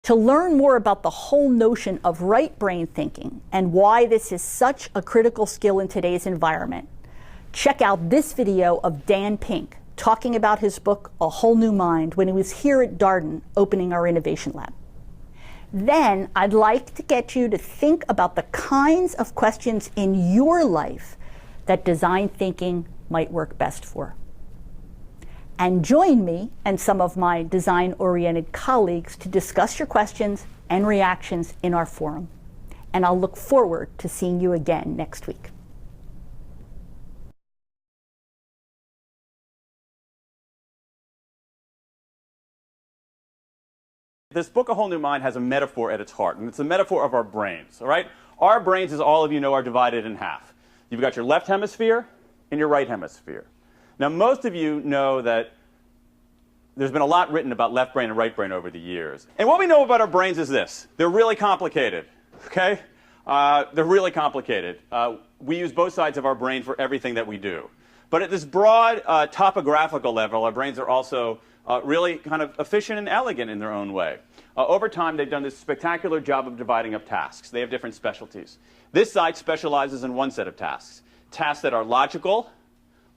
To learn more about the whole notion of right brain thinking and why this is such a critical skill in today's environment, check out this video of Dan Pink talking about his book, A Whole New Mind, when he was here at Darden opening our Innovation Lab. Then I'd like to get you to think about the kinds of questions in your life that design thinking might work best for. And join me and some of my design-oriented colleagues to discuss your questions and reactions in our forum. And I'll look forward to seeing you again next week. This book, A Whole New Mind, has a metaphor at its heart, and it's a metaphor of our brains, all right? Our brains, as all of you know, are divided in half. You've got your left hemisphere and your right hemisphere. Now, most of you know that there's been a lot written about left brain and right brain over the years. And what we know about our brains is this. They're really complicated, okay? They're really complicated. We use both sides of our brain for everything that we do. But at this broad topographical level, our brains are also really kind of efficient and elegant in their own way. Over time, they've done this spectacular job of dividing up tasks. They have different specialties. This side specializes in one set of tasks, tasks that are logical,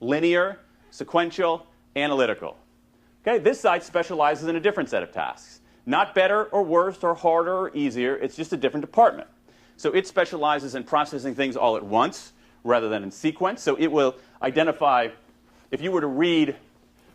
linear, sequential, analytical. Okay, this side specializes in a different set of tasks. Not better or worse or harder or easier, it's just a different department. So it specializes in processing things all at once rather than in sequence. So it will identify, if you were to read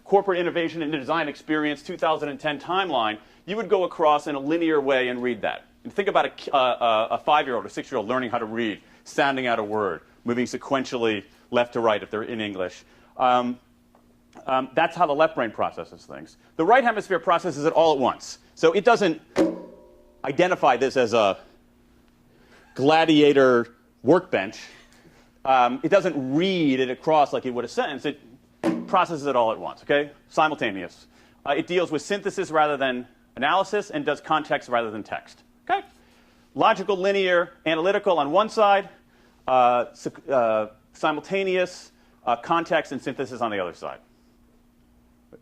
Corporate Innovation and Design Experience 2010 timeline, you would go across in a linear way and read that. And think about a 5-year-old or 6-year-old learning how to read, sounding out a word, moving sequentially left to right if they're in English. That's how the left brain processes things. The right hemisphere processes it all at once. So it doesn't identify this as a gladiator workbench. It doesn't read it across like it would a sentence. It processes it all at once, okay? Simultaneous. It deals with synthesis rather than analysis and does context rather than text, okay? Logical, linear, analytical on one side, simultaneous, context and synthesis on the other side.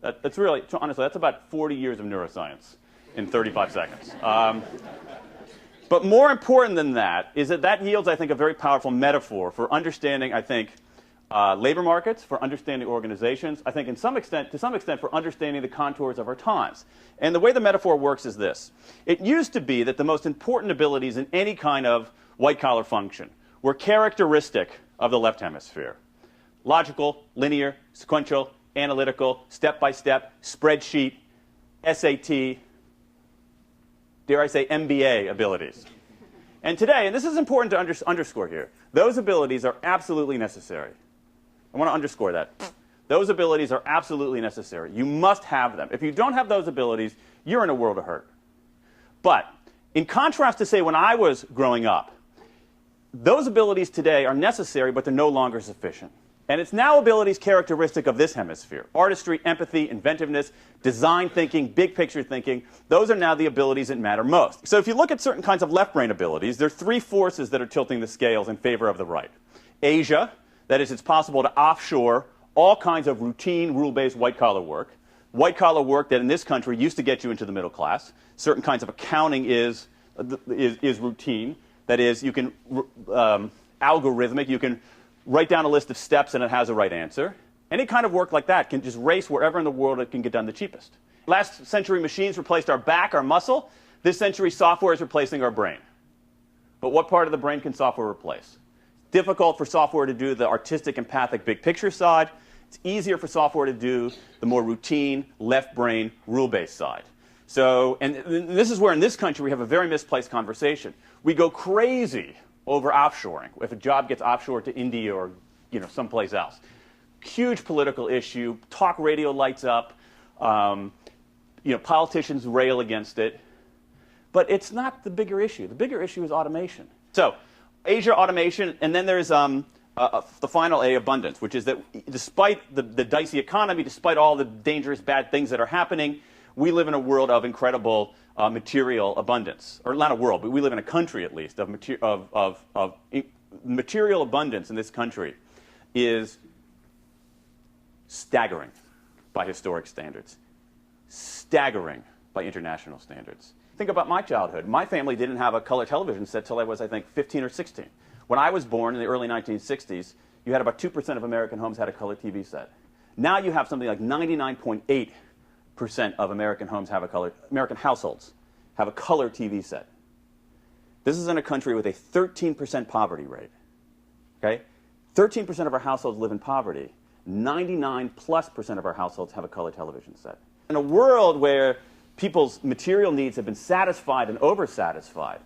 That's really, honestly, that's about 40 years of neuroscience in 35 seconds. But more important than that is that yields, I think, a very powerful metaphor for understanding, I think, labor markets, for understanding organizations, I think to some extent for understanding the contours of our times. And the way the metaphor works is this. It used to be that the most important abilities in any kind of white-collar function were characteristic of the left hemisphere. Logical, linear, sequential, analytical, step-by-step, spreadsheet, SAT, dare I say MBA abilities. And today, and this is important to underscore here, those abilities are absolutely necessary. I want to underscore that. Those abilities are absolutely necessary. You must have them. If you don't have those abilities, you're in a world of hurt. But in contrast to, say, when I was growing up, those abilities today are necessary, but they're no longer sufficient. And it's now abilities characteristic of this hemisphere. Artistry, empathy, inventiveness, design thinking, big picture thinking. Those are now the abilities that matter most. So if you look at certain kinds of left brain abilities, there are three forces that are tilting the scales in favor of the right. Asia, that is, it's possible to offshore all kinds of routine, rule-based white-collar work. White-collar work that in this country used to get you into the middle class. Certain kinds of accounting is routine. That is, you can algorithmic, you can write down a list of steps and it has a right answer. Any kind of work like that can just race wherever in the world it can get done the cheapest. Last century, machines replaced our back, our muscle. This century, software is replacing our brain. But what part of the brain can software replace? Difficult for software to do the artistic, empathic, big picture side. It's easier for software to do the more routine, left brain, rule-based side. So, and this is where in this country we have a very misplaced conversation. We go crazy over offshoring. If a job gets offshored to India or someplace else. Huge political issue. Talk radio lights up. Politicians rail against it. But it's not the bigger issue. The bigger issue is automation. So Asia, automation, and then there's the final A, abundance, which is that despite the dicey economy, despite all the dangerous bad things that are happening, we live in a world of incredible material abundance. Or not a world, but we live in a country at least of material abundance in this country is staggering by historic standards. Staggering by international standards. Think about my childhood. My family didn't have a color television set till I was, I think, 15 or 16. When I was born in the early 1960s, you had about 2% of American homes had a color TV set. Now you have something like 99.8% of American households have a color TV set. This is in a country with a 13% poverty rate. Okay? 13% of our households live in poverty. 99+% of our households have a color television set. In a world where people's material needs have been satisfied and oversatisfied,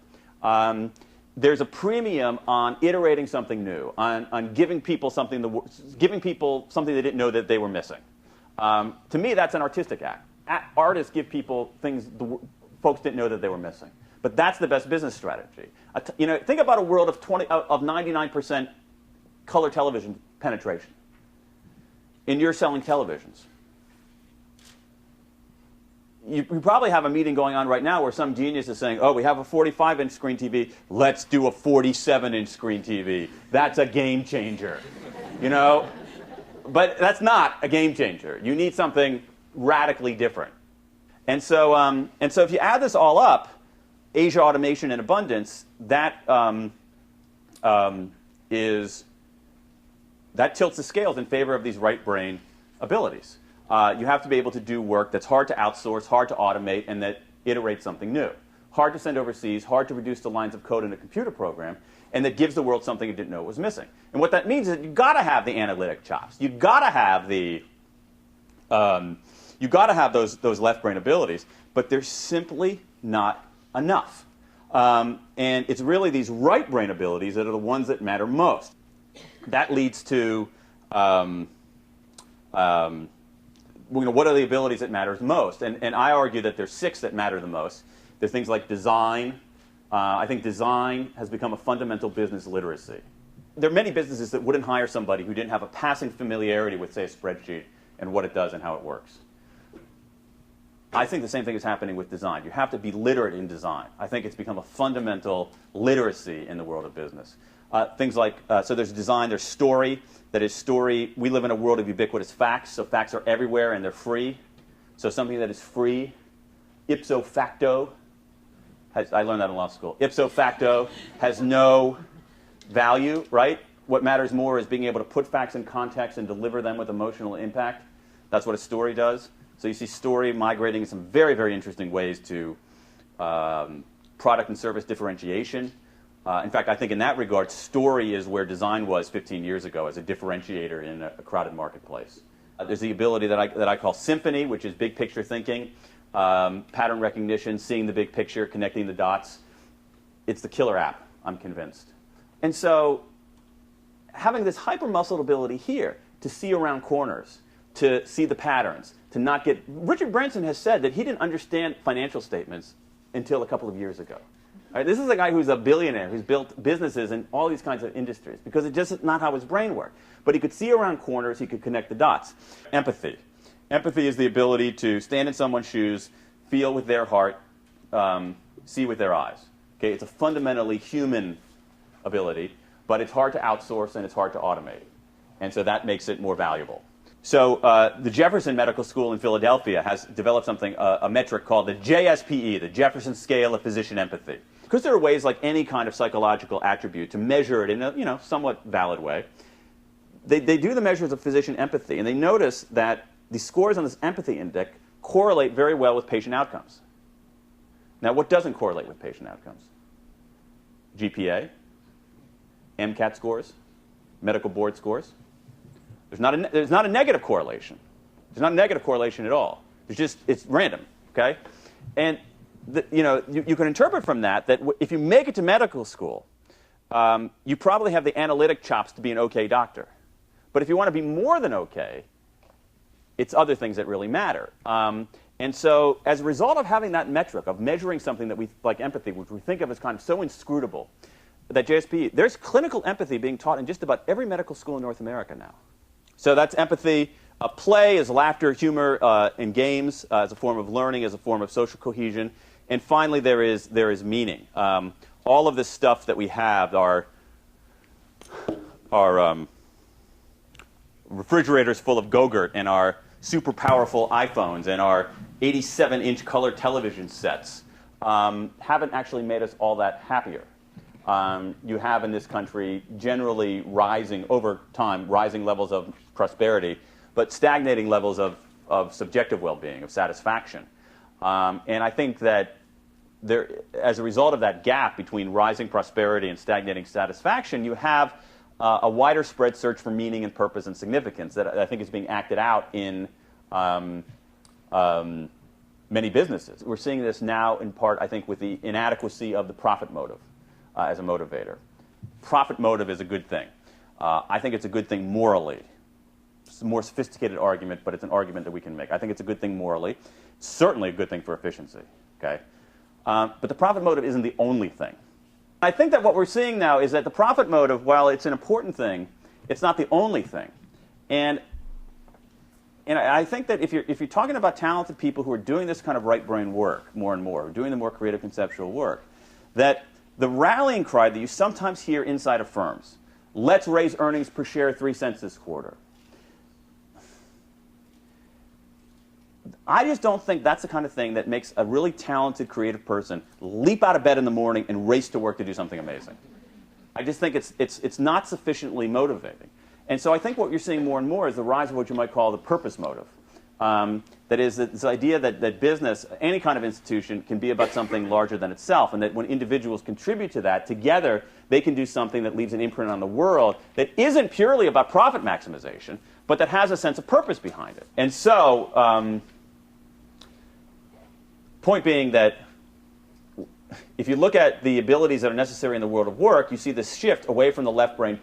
there's a premium on iterating something new, on giving people something they didn't know that they were missing. To me, that's an artistic act. Artists give people things folks didn't know that they were missing. But that's the best business strategy. Think about a world of 99% color television penetration. And you're selling televisions. You probably have a meeting going on right now where some genius is saying, oh, we have a 45-inch screen TV, let's do a 47-inch screen TV. That's a game changer. But that's not a game changer. You need something radically different. And so if you add this all up, Asia, automation, and abundance, that tilts the scales in favor of these right brain abilities. You have to be able to do work that's hard to outsource, hard to automate, and that iterates something new. Hard to send overseas, hard to reduce the lines of code in a computer program, and that gives the world something it didn't know it was missing. And what that means is that you've got to have the analytic chops. You've got to have those left brain abilities, but they're simply not enough. And it's really these right brain abilities that are the ones that matter most. That leads to what are the abilities that matter most? And I argue that there's 6 that matter the most. There's things like design. I think design has become a fundamental business literacy. There are many businesses that wouldn't hire somebody who didn't have a passing familiarity with, say, a spreadsheet and what it does and how it works. I think the same thing is happening with design. You have to be literate in design. I think it's become a fundamental literacy in the world of business. Things like, so there's design, there's story. That is story. We live in a world of ubiquitous facts, so facts are everywhere and they're free. So something that is free, ipso facto, I learned that in law school, ipso facto has no value, right? What matters more is being able to put facts in context and deliver them with emotional impact. That's what a story does. So you see story migrating in some very, very interesting ways to product and service differentiation. In fact, I think in that regard, story is where design was 15 years ago as a differentiator in a crowded marketplace. There's the ability that I call symphony, which is big picture thinking, pattern recognition, seeing the big picture, connecting the dots. It's the killer app, I'm convinced. And so having this hyper-muscled ability here to see around corners, to see the patterns, to not get... Richard Branson has said that he didn't understand financial statements until a couple of years ago. Right, this is a guy who's a billionaire, who's built businesses in all these kinds of industries, because it's just not how his brain worked. But he could see around corners, he could connect the dots. Empathy. Empathy is the ability to stand in someone's shoes, feel with their heart, see with their eyes. Okay, it's a fundamentally human ability, but it's hard to outsource and it's hard to automate. And so that makes it more valuable. So the Jefferson Medical School in Philadelphia has developed something, a metric called the JSPE, the Jefferson Scale of Physician Empathy. Because there are ways, like any kind of psychological attribute, to measure it in a somewhat valid way. They do the measures of physician empathy, and they notice that the scores on this empathy index correlate very well with patient outcomes. Now, what doesn't correlate with patient outcomes? GPA, MCAT scores, medical board scores. There's not a negative correlation. There's not a negative correlation at all. It's random, okay? And you can interpret from that if you make it to medical school, you probably have the analytic chops to be an okay doctor. But if you want to be more than okay, it's other things that really matter. And so as a result of having that metric, of measuring something that we, like empathy, which we think of as kind of so inscrutable, that JSPE, there's clinical empathy being taught in just about every medical school in North America now. So that's empathy. Play is laughter, humor, and games as a form of learning, as a form of social cohesion. And finally, there is meaning. All of this stuff that we have, our refrigerators full of Go-Gurt, and our super powerful iPhones, and our 87-inch color television sets haven't actually made us all that happier. You have in this country generally rising, over time, rising levels of prosperity, but stagnating levels of subjective well-being, of satisfaction. And I think that there, as a result of that gap between rising prosperity and stagnating satisfaction, you have a wider spread search for meaning and purpose and significance that I think is being acted out in many businesses. We're seeing this now in part, I think, with the inadequacy of the profit motive as a motivator. Profit motive is a good thing. I think it's a good thing morally. It's a more sophisticated argument, but it's an argument that we can make. I think it's a good thing morally. It's certainly a good thing for efficiency. Okay? But the profit motive isn't the only thing. I think that what we're seeing now is that the profit motive, while it's an important thing, it's not the only thing. And I think that if you're talking about talented people who are doing this kind of right brain work more and more, doing the more creative conceptual work, that the rallying cry that you sometimes hear inside of firms, let's raise earnings per share 3 cents this quarter. I just don't think that's the kind of thing that makes a really talented, creative person leap out of bed in the morning and race to work to do something amazing. I just think it's not sufficiently motivating. And so I think what you're seeing more and more is the rise of what you might call the purpose motive. That is this idea that business, any kind of institution, can be about something larger than itself, and that when individuals contribute to that, together they can do something that leaves an imprint on the world that isn't purely about profit maximization, but that has a sense of purpose behind it. And so, point being that if you look at the abilities that are necessary in the world of work, you see this shift away from the left brain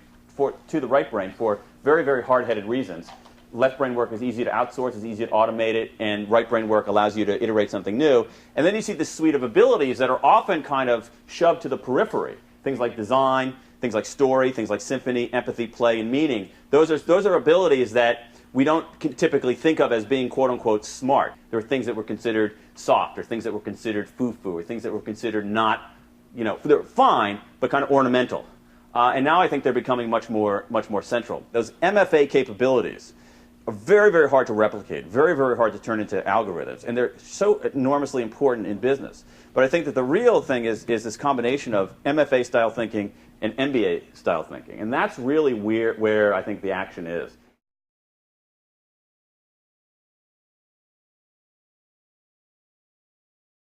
to the right brain for very, very hard-headed reasons. Left brain work is easy to outsource, it's easy to automate it, and right brain work allows you to iterate something new. And then you see this suite of abilities that are often kind of shoved to the periphery. Things like design, things like story, things like symphony, empathy, play, and meaning. Those are abilities that we don't typically think of as being quote-unquote smart. There are things that were considered soft, or things that were considered foo-foo, or things that were considered not, they're fine, but kind of ornamental. And now I think they're becoming much more central. Those MFA capabilities are very, very hard to replicate, very, very hard to turn into algorithms, and they're so enormously important in business. But I think that the real thing is this combination of MFA-style thinking and MBA-style thinking, and that's really where I think the action is.